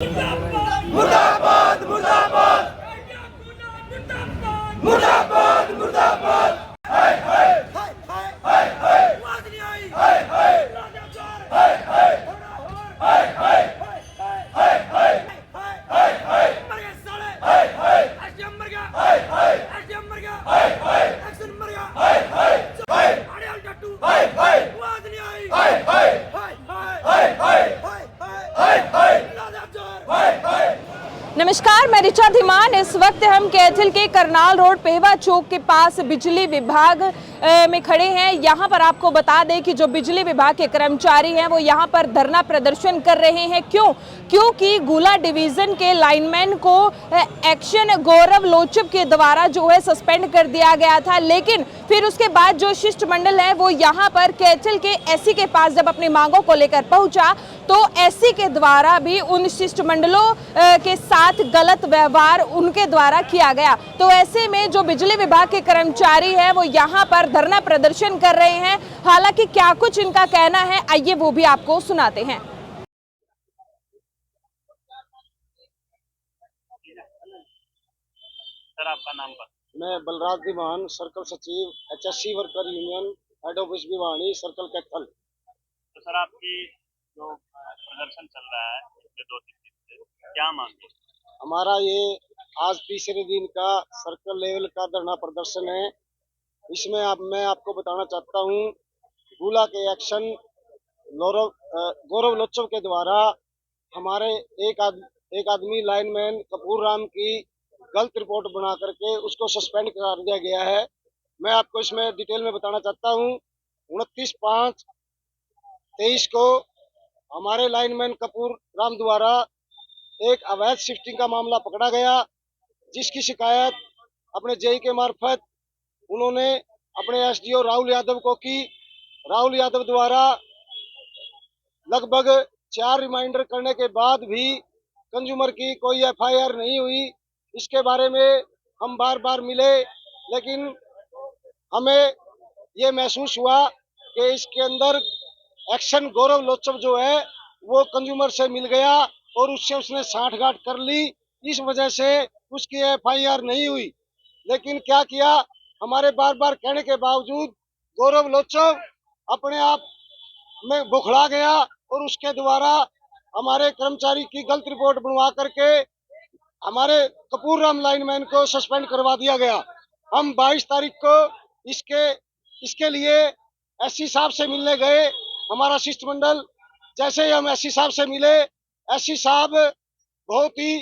मुर्दाबाद मुर्दाबाद मुर्दाबाद मुर्दाबाद हाय हाय हाय हाय हाय आवाज नहीं आई हाय हाय हाय हाय हाय हाय हाय हाय हाय हाय मर गए साले हाय हाय एसडीएम मर गया हाय हाय एसडीएम मर गया हाय हाय एक्शन मर गया हाय हाय हाय अड़ियाल टट्टू हाय हाय आवाज नहीं आई हाय हाय हाय हाय हाय हाय हाय हाय हाय हाय। नमस्कार, मैं ऋचा धीमान। इस वक्त हम कैथल के करनाल रोड पेवा चौक के पास बिजली विभाग में खड़े हैं। यहाँ पर आपको बता दें कि जो बिजली विभाग के कर्मचारी हैं वो यहाँ पर धरना प्रदर्शन कर रहे हैं। क्योंकि गुला डिवीजन के लाइनमैन को एक्शन गौरव लोचब के द्वारा जो है सस्पेंड कर दिया गया था, लेकिन फिर उसके बाद जो शिष्टमंडल है वो यहाँ पर कैथल के एससी के पास जब अपनी मांगों को लेकर पहुंचा तो एससी के द्वारा भी उन शिष्टमंडलों के साथ गलत व्यवहार उनके द्वारा किया गया। तो ऐसे में जो बिजली विभाग के कर्मचारी हैं वो यहाँ पर धरना प्रदर्शन कर रहे हैं। हालांकि क्या कुछ इनका कहना है, आइए वो भी आपको सुनाते हैं। सर, आपका नाम बता। मैं बलराज दीवान, सर्कल सचिव HSC worker union, head office Bhiwani, circle Kaithal. तो सर, आपकी जो प्रदर्शन चल रहा है पिछले 2-3 दिन से, क्या मांग है? हमारा ये आज तीसरे दिन का सर्कल लेवल का धरना प्रदर्शन है। इसमें मैं आपको बताना चाहता हूँ, गुला के एक्शन गौरव लोचब के द्वारा हमारे एक आदमी लाइनमैन कपूर राम की गलत रिपोर्ट बना करके उसको सस्पेंड कर दिया गया है। मैं आपको इसमें डिटेल में बताना चाहता हूँ। 29/5/23 को हमारे लाइनमैन कपूर राम द्वारा एक अवैध शिफ्टिंग का मामला पकड़ा गया, जिसकी शिकायत अपने जेई के मार्फत उन्होंने अपने एसडीओ राहुल यादव को की। राहुल यादव द्वारा लगभग 4 रिमाइंडर करने के बाद भी कंज्यूमर की कोई एफआईआर नहीं हुई। इसके बारे में हम बार बार मिले, लेकिन हमें ये महसूस हुआ कि इसके अंदर एक्शन गौरव लोचब जो है वो कंज्यूमर से मिल गया और उससे उसने साठगांठ कर ली। इस वजह से उसकी एफआईआर नहीं हुई। लेकिन क्या किया, हमारे बार बार कहने के बावजूद गौरव लोचब अपने आप में बौखला गया और उसके द्वारा हमारे कर्मचारी की गलत रिपोर्ट बनवा करके हमारे कपूर राम लाइनमैन को सस्पेंड करवा दिया गया। हम 22 तारीख को इसके लिए एससी साहब से मिलने गए। हमारा शिष्टमंडल जैसे ही हम एससी साहब से मिले, एससी साहब बहुत ही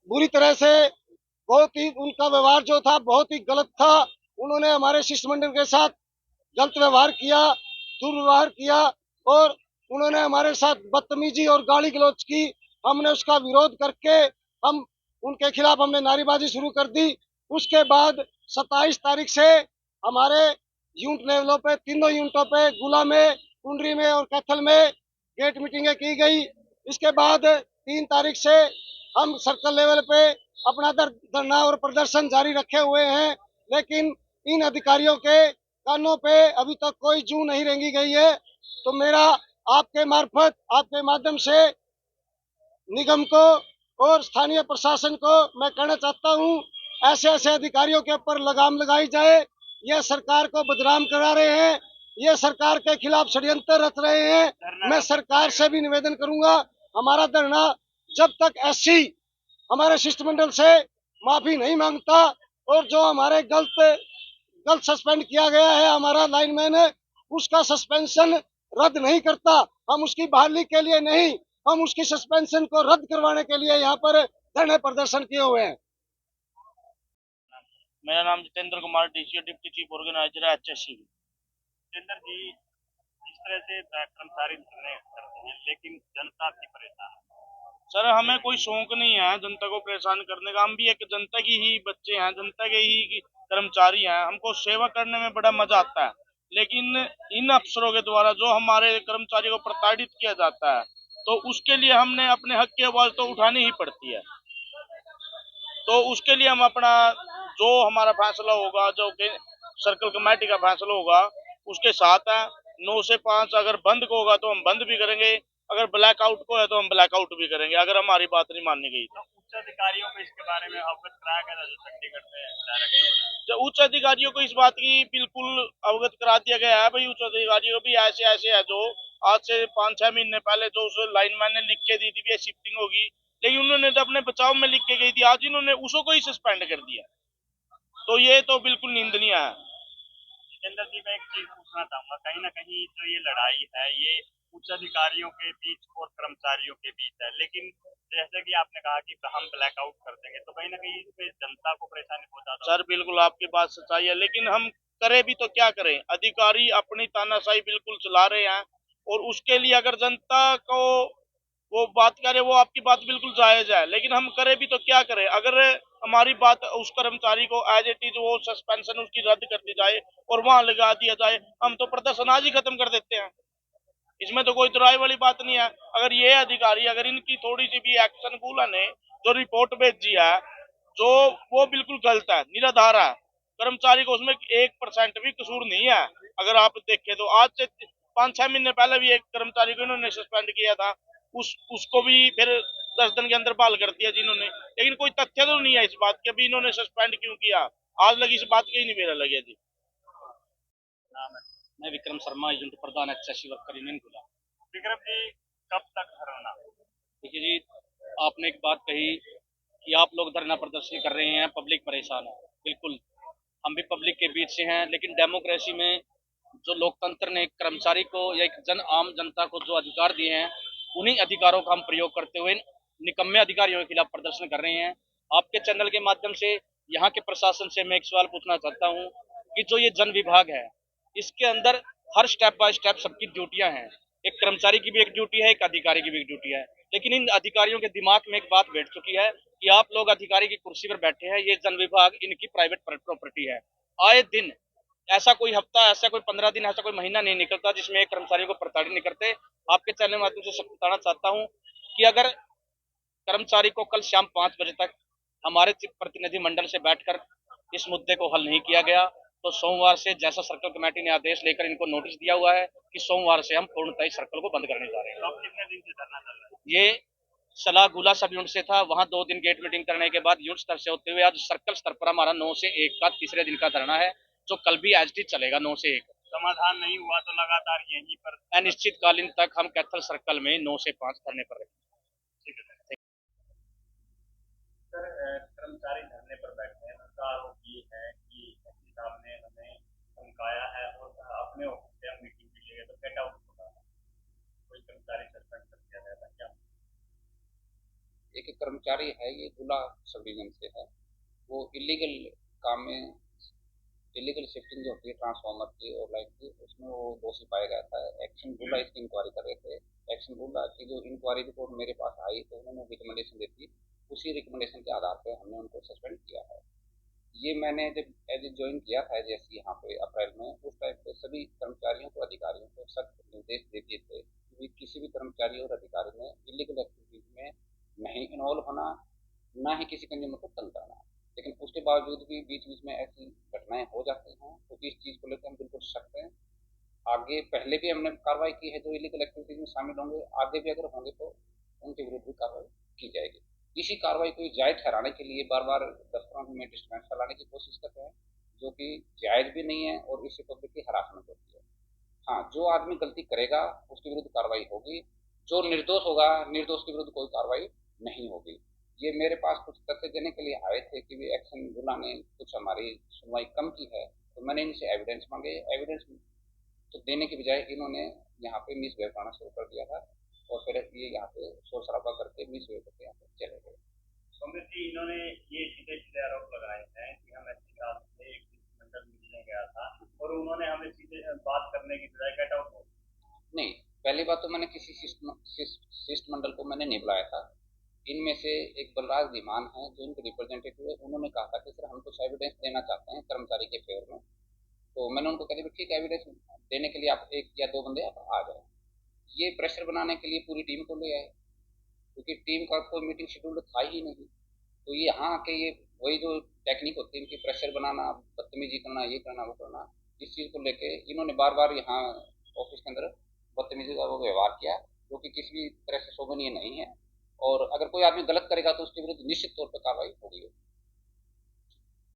बुरी तरह से, बहुत ही उनका व्यवहार जो था बहुत ही गलत था। उन्होंने हमारे शिष्टमंडल के साथ गलत व्यवहार किया, दुर्व्यवहार किया और उन्होंने हमारे साथ बदतमीजी और गाली गलौज की। हमने उसका विरोध करके हम उनके खिलाफ हमने नारेबाजी शुरू कर दी। उसके बाद 27 तारीख से हमारे यूनिट लेवलों पे, तीनों यूनिटों पे, गुला में, कुंडरी में और कैथल में गेट मीटिंगें की गई। इसके बाद 3 तारीख से हम सर्कल लेवल पे अपना धरना और प्रदर्शन जारी रखे हुए हैं, लेकिन इन अधिकारियों के कानों पे अभी तक कोई जू नहीं रेंगी गई है। तो मेरा आपके मार्फत, आपके माध्यम से निगम को और स्थानीय प्रशासन को मैं कहना चाहता हूं, ऐसे अधिकारियों के ऊपर लगाम लगाई जाए। यह सरकार को बदनाम करा रहे हैं, यह सरकार के खिलाफ षड्यंत्र रच रहे हैं। मैं सरकार से भी निवेदन करूंगा, हमारा धरना जब तक एससी हमारे शिष्टमंडल से माफी नहीं मांगता और जो हमारे गलत सस्पेंड किया गया है हमारा लाइनमैन है, उसका सस्पेंशन रद्द नहीं करता, हम उसकी बहाली के लिए नहीं, हम उसकी सस्पेंशन को रद्द करवाने के लिए यहाँ पर धरने प्रदर्शन किए हुए हैं। मेरा नाम Jitendra Kumar, DC deputy chief organiser है एचएससी। जितेंद्र जी, इस तरह से कर्मचारी धरने करते हैं लेकिन जनता आपकी परेशान है। सर, हमें कोई शौक नहीं है जनता को परेशान करने का। हम भी एक जनता की ही बच्चे हैं, जनता के ही कर्मचारी हैं। हमको सेवा करने में बड़ा मजा आता है, लेकिन इन अफसरों के द्वारा जो हमारे कर्मचारी को प्रताड़ित किया जाता है, तो उसके लिए हमने अपने हक की आवाज तो उठानी ही पड़ती है। तो उसके लिए हम अपना जो हमारा फैसला होगा, जो सर्कल कमेटी का फैसला होगा, उसके साथ है। 9 से 5 अगर बंद होगा तो हम बंद भी करेंगे, अगर ब्लैकआउट को है तो हम ब्लैकआउट भी करेंगे अगर हमारी बात नहीं माननी गई तो। उच्च अधिकारियों को इसके बारे में अवगत कराया गया था जो चंडीगढ़ में डायरेक्टर। जो उच्च अधिकारियों को इस बात की बिल्कुल अवगत करा दिया गया है भाई, उच्च अधिकारियों को भी ऐसे ऐसे है जो आज से 5-6 महीने पहले जो उस लाइनमैन ने लिख के दी थी भी शिफ्टिंग होगी, लेकिन उन्होंने तो अपने बचाव में लिख के गई थी, आज इन्होंने उसको ही सस्पेंड कर दिया। तो ये तो बिल्कुल निंदनीय है। जितेंद्र जी, मैं एक चीज पूछना चाहूंगा, कहीं ना कहीं जो ये लड़ाई है ये उच्च अधिकारियों के बीच और कर्मचारियों के बीच है, लेकिन जैसे कि आपने कहा कि हम ब्लैकआउट कर देंगे तो कहीं ना कहीं इसमें जनता को परेशानी पहुंचाता है। सर बिल्कुल आपकी बात सच्चाई है, लेकिन हम करें भी तो क्या करें, अधिकारी अपनी तानाशाही बिल्कुल चला रहे हैं और उसके लिए अगर जनता को वो बात करे वो आपकी बात बिल्कुल जायज है, लेकिन हम करें भी तो क्या करें। अगर हमारी बात उस कर्मचारी को एज इट इज वो सस्पेंशन उसकी रद्द कर दी जाए और वहां लगा दिया जाए, हम तो प्रदर्शन आज ही खत्म कर देते हैं, इसमें तो कोई दुराई वाली बात नहीं है। अगर ये अधिकारी अगर इनकी थोड़ी सी भी एक्शन कूला ने जो रिपोर्ट भेजी है जो वो बिल्कुल गलत है, निराधार है, कर्मचारी को उसमें 1% भी कसूर नहीं है। अगर आप देखें तो आज से 5-6 महीने पहले भी एक कर्मचारी को इन्होंने सस्पेंड किया था, उसको भी फिर 10 दिन के अंदर बहाल कर दिया जिन्होंने, लेकिन कोई तथ्य तो नहीं है इस बात के भी इन्होंने सस्पेंड क्यों किया, आज लगी इस बात के ही नहीं मेरा लगे जी। मैं विक्रम शर्मा, यूनिट प्रधान HSC वर्कर यूनियन खुला। विक्रम जी, कब तक धरना? देखिए जी, आपने एक बात कही कि आप लोग धरना प्रदर्शन कर रहे हैं, पब्लिक परेशान है। बिल्कुल, हम भी पब्लिक के बीच से हैं, लेकिन डेमोक्रेसी में जो लोकतंत्र ने कर्मचारी को या एक आम जनता को जो अधिकार दिए हैं, उन्हीं अधिकारों का हम प्रयोग करते हुए निकम्मे अधिकारियों के खिलाफ प्रदर्शन कर रहे हैं। आपके चैनल के माध्यम से यहाँ के प्रशासन से मैं एक सवाल पूछना चाहता हूँ कि जो ये जन विभाग है, इसके अंदर हर स्टेप बाय स्टेप सबकी ड्यूटियां हैं। एक कर्मचारी की भी एक ड्यूटी है, एक अधिकारी की भी एक ड्यूटी है, लेकिन इन अधिकारियों के दिमाग में एक बात बैठ चुकी है कि आप लोग अधिकारी की कुर्सी पर बैठे हैं, ये जन विभाग इनकी प्राइवेट प्रॉपर्टी है। आए दिन ऐसा कोई हफ्ता, ऐसा कोई 15 दिन, ऐसा कोई महीना नहीं निकलता जिसमें एक कर्मचारी को प्रताड़ित नहीं करते। आपके चैनल के माध्यम से बताना चाहता हूँ कि अगर कर्मचारी को कल शाम 5 बजे तक हमारे प्रतिनिधि मंडल से बैठकर इस मुद्दे को हल नहीं किया गया तो सोमवार से, जैसा सर्कल कमेटी ने आदेश लेकर इनको नोटिस दिया हुआ है कि सोमवार से हम पूर्णतः इस सर्कल को बंद करने जा रहे हैं। अब कितने दिन से धरना चल रहा है? ये सलाह गुला सब यूनिट से था, वहां 2 दिन गेट मीटिंग करने के बाद यूनिट स्तर से होते हुए आज सर्कल स्तर पर हमारा 9 से 1 का तीसरे दिन का धरना है, जो कल भी एज चलेगा 9 से 1। समाधान नहीं हुआ तो लगातार यहीं पर अनिश्चितकालीन तक हम कैथल सर्कल में 9 से 5 धरने पर रहेंगे। सर, कर्मचारी धरने पर बैठे हैं, उनका आरोप ये है कि एसपी साहब ने हमें धमकाया है और अपने ऑफिस से हम मीटिंग के लिए तो गेट आउट होगा, कोई कर्मचारी सस्पेंड कर दिया गया था क्या? एक कर्मचारी है, ये गुला सब डिवीजन से है, वो इलीगल काम में इलीगल शिफ्टिंग जो होती है ट्रांसफार्मर की और लाइन की, उसमें वो दोषी पाया गया था। एक्शन गुला इसकी इंक्वायरी कर रहे थे। एक्शन गुला की जो इंक्वायरी रिपोर्ट मेरे पास आई तो उन्होंने रिकमेंडेशन दी थी, उसी रिकमेंडेशन के आधार पर हमने उनको सस्पेंड किया है। ये मैंने जब एज ए ज्वाइन किया था जैसे यहाँ पे अप्रैल में, उस टाइम पे सभी कर्मचारियों को, अधिकारियों को सख्त निर्देश दे दिए थे कि किसी भी कर्मचारी और अधिकारी में इलीगल एक्टिविटीज में नहीं इन्वॉल्व होना, ना ही किसी कंज्यूमर को तंग करना। लेकिन उसके बावजूद भी बीच बीच में ऐसी घटनाएं हो जाती हैं, तो इस चीज़ को लेकर हम बिल्कुल सख्त हैं। आगे पहले भी हमने कार्रवाई की है जो इलीगल एक्टिविटीज में शामिल होंगे, आगे भी अगर होंगे तो उनके विरुद्ध भी कार्रवाई की जाएगी। इसी कार्रवाई को जायज ठहराने के लिए बार बार दफ्तरों में डिस्टर्बेंस फैलाने की कोशिश करते हैं, जो कि जायज भी नहीं है और इससे पब्लिक की हरासमेंट होती है। हाँ, जो आदमी गलती करेगा उसके विरुद्ध कार्रवाई होगी, जो निर्दोष होगा निर्दोष के विरुद्ध कोई कार्रवाई नहीं होगी। ये मेरे पास कुछ तथ्य देने के लिए आए थे कि भी एक्शन गुला ने कुछ हमारी सुनवाई कम की है, तो मैंने इनसे एविडेंस मांगे। एविडेंस तो देने की बजाय इन्होंने यहाँ पे मिसबिहेव करना शुरू कर दिया था और फिर ये यहाँ पे शोर शराबा करके मिसबिहेव करके यहाँ पे चले गए। कांग्रेस जी, इन्होंने ये सीधे सीधे आरोप लगाए हैं कि हम एसपी साहब से एक मंडल मिलने गया था और उन्होंने हमें सीधे बात करने की बजाय गेट आउट। नहीं, पहली बात तो मैंने किसी शिष्ट मंडल को मैंने नहीं बुलाया था। इनमें से एक बलराज धीमान है जो इनके रिप्रेजेंटेटिव है, उन्होंने कहा था कि सर हम कुछ एविडेंस देना चाहते हैं कर्मचारी के फेवर में। तो मैंने उनको कहा ठीक है, एविडेंस देने के लिए आप 1 या 2 बंदे आप आ जाए। ये प्रेशर बनाने के लिए पूरी टीम को ले आए, क्योंकि टीम का कोई मीटिंग शेड्यूल था ही नहीं। तो ये यहाँ आके ये वही जो टेक्निक होती है इनकी, प्रेशर बनाना, बदतमीजी करना, ये करना वो करना, इस चीज़ को लेके इन्होंने बार बार यहाँ ऑफिस के अंदर बदतमीजी का वो व्यवहार किया जो कि किसी भी तरह से शोभनीय नहीं है। और अगर कोई आदमी गलत करेगा तो उसके विरुद्ध निश्चित तौर पर कार्रवाई होगी।